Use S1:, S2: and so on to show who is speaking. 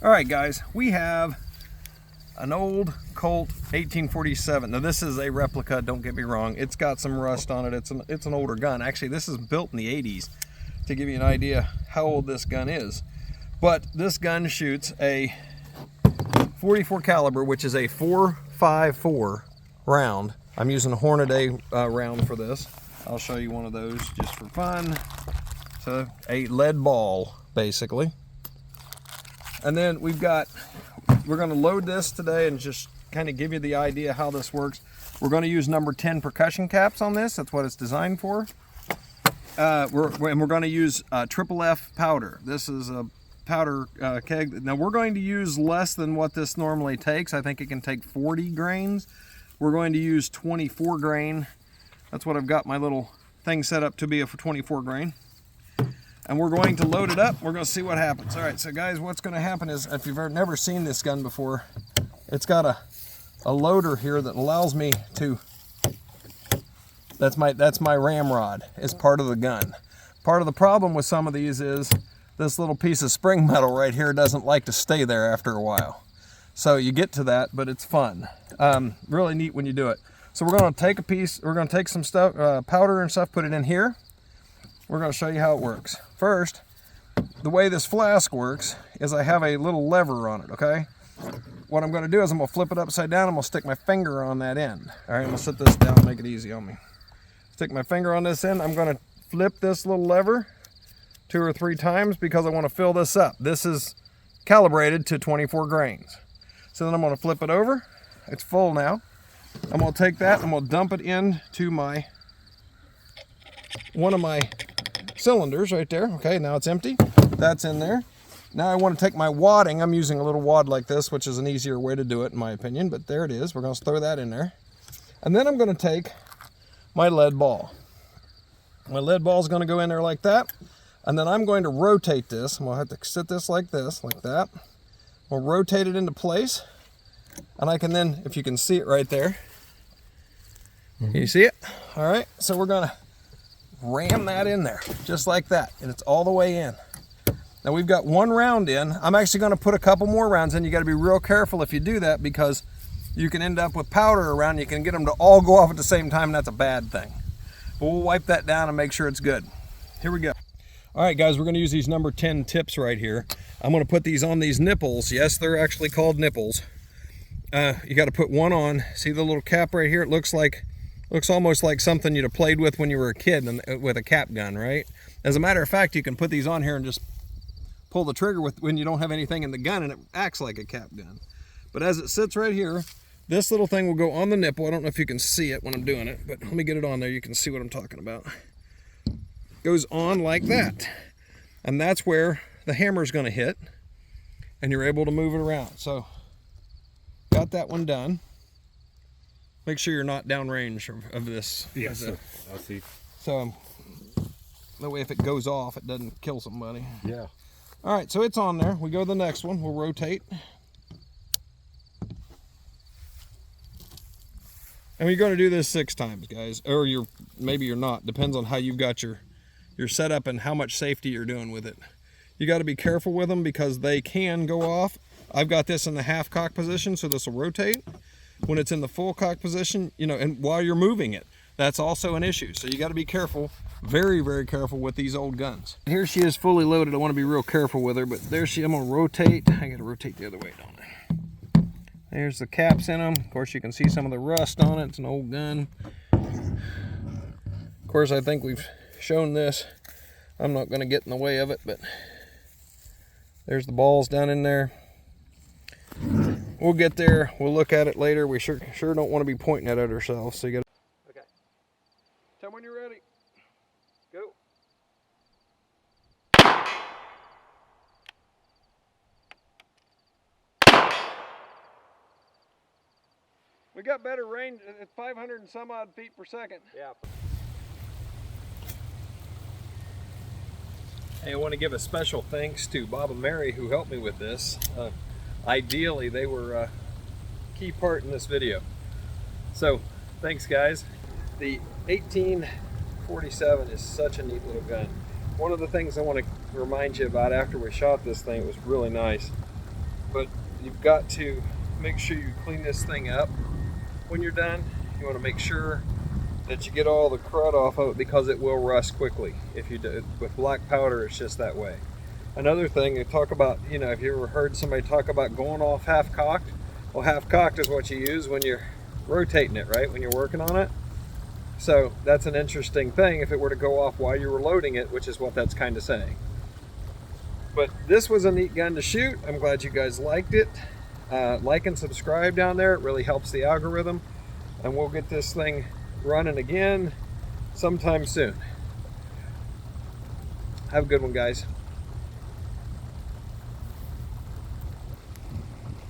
S1: All right, guys, we have an old Colt 1847. Now this is a replica, don't get me wrong. It's got some rust on it. It's an older gun. Actually, this is built in the 80s to give you an idea how old this gun is. But this gun shoots a 44 caliber, which is a 4.54 round. I'm using a Hornady round for this. I'll show you one of those just for fun. So a lead ball, basically. And then we're going to load this today and just kind of give you the idea how this works. We're going to use number 10 percussion caps on this. That's what it's designed for. We're going to use triple F powder. This is a powder keg. Now we're going to use less than what this normally takes. I think it can take 40 grains. We're going to use 24 grain. That's what I've got my little thing set up to be for 24 grain. And we're going to load it up. We're going to see what happens. All right, so guys, what's going to happen is, if you've never seen this gun before, it's got a loader here that allows me to, that's my ramrod, is part of the gun. Part of the problem with some of these is this little piece of spring metal right here doesn't like to stay there after a while. So you get to that, but it's fun. Really neat when you do it. So we're going to take a piece, we're going to take some stuff, powder and stuff, put it in here. We're going to show you how it works. First, the way this flask works is I have a little lever on it, okay? What I'm going to do is I'm going to flip it upside down. I'm going to stick my finger on that end. All right, I'm going to sit this down and make it easy on me. Stick my finger on this end. I'm going to flip this little lever 2 or 3 times because I want to fill this up. This is calibrated to 24 grains. So then I'm going to flip it over. It's full now. I'm going to take that and I'm going to dump it into one of my cylinders right there. Okay, now it's empty. That's in there. Now I want to take my wadding. I'm using a little wad like this, which is an easier way to do it in my opinion, but there it is. We're going to throw that in there. And then I'm going to take my lead ball. My lead ball is going to go in there like that. And then I'm going to rotate this. I'm going to have to sit this, like that. We'll rotate it into place. And I can then, if you can see it right there. Can you see it? All right, so we're going to ram that in there just like that, and it's all the way in. Now we've got 1 round in. I'm actually going to put a couple more rounds in. You got to be real careful if you do that because you can end up with powder around. You can get them to all go off at the same time, and that's a bad thing. But we'll wipe that down and make sure it's good. Here we go. All right, guys, we're going to use these number 10 tips right here. I'm going to put these on these nipples. Yes, they're actually called nipples. You got to put one on. See the little cap right here? It looks almost like something you'd have played with when you were a kid with a cap gun, right? As a matter of fact, you can put these on here and just pull the trigger when you don't have anything in the gun, and it acts like a cap gun. But as it sits right here, this little thing will go on the nipple. I don't know if you can see it when I'm doing it, but let me get it on there. You can see what I'm talking about. Goes on like that. And that's where the hammer's going to hit, and you're able to move it around. So, got that one done. Make sure you're not downrange of this.
S2: Yes, I see.
S1: So that way if it goes off, it doesn't kill somebody.
S2: Yeah.
S1: All right, so it's on there. We go to the next one. We'll rotate. And we're going to do this 6 times, guys. Or maybe you're not. Depends on how you've got your setup and how much safety you're doing with it. You got to be careful with them because they can go off. I've got this in the half cock position, so this will rotate. When it's in the full cock position, and while you're moving it, that's also an issue. So you got to be careful, very, very careful with these old guns. Here she is fully loaded. I want to be real careful with her, but there I'm going to rotate. I got to rotate the other way, don't I? There's the caps in them. Of course, you can see some of the rust on it. It's an old gun. Of course, I think we've shown this. I'm not going to get in the way of it, but there's the balls down in there. We'll get there. We'll look at it later. We sure don't want to be pointing at it ourselves. So you got. Okay. Tell me when you're ready. Go. We got better range at 500 and some odd feet per second.
S2: Yeah.
S1: Hey, I want to give a special thanks to Bob and Mary who helped me with this. Ideally, they were a key part in this video. So, thanks guys. The 1847 is such a neat little gun. One of the things I want to remind you about after we shot this thing, it was really nice. but you've got to make sure you clean this thing up when you're done. You want to make sure that you get all the crud off of it, because it will rust quickly if you do. With black powder, it's just that way. Another thing, they talk about, you know, if you ever heard somebody talk about going off half-cocked, well, half-cocked is what you use when you're rotating it, right, when you're working on it. So that's an interesting thing if it were to go off while you were loading it, which is what that's kind of saying. But this was a neat gun to shoot. I'm glad you guys liked it. Like and subscribe down there. It really helps the algorithm. And we'll get this thing running again sometime soon. Have a good one, guys.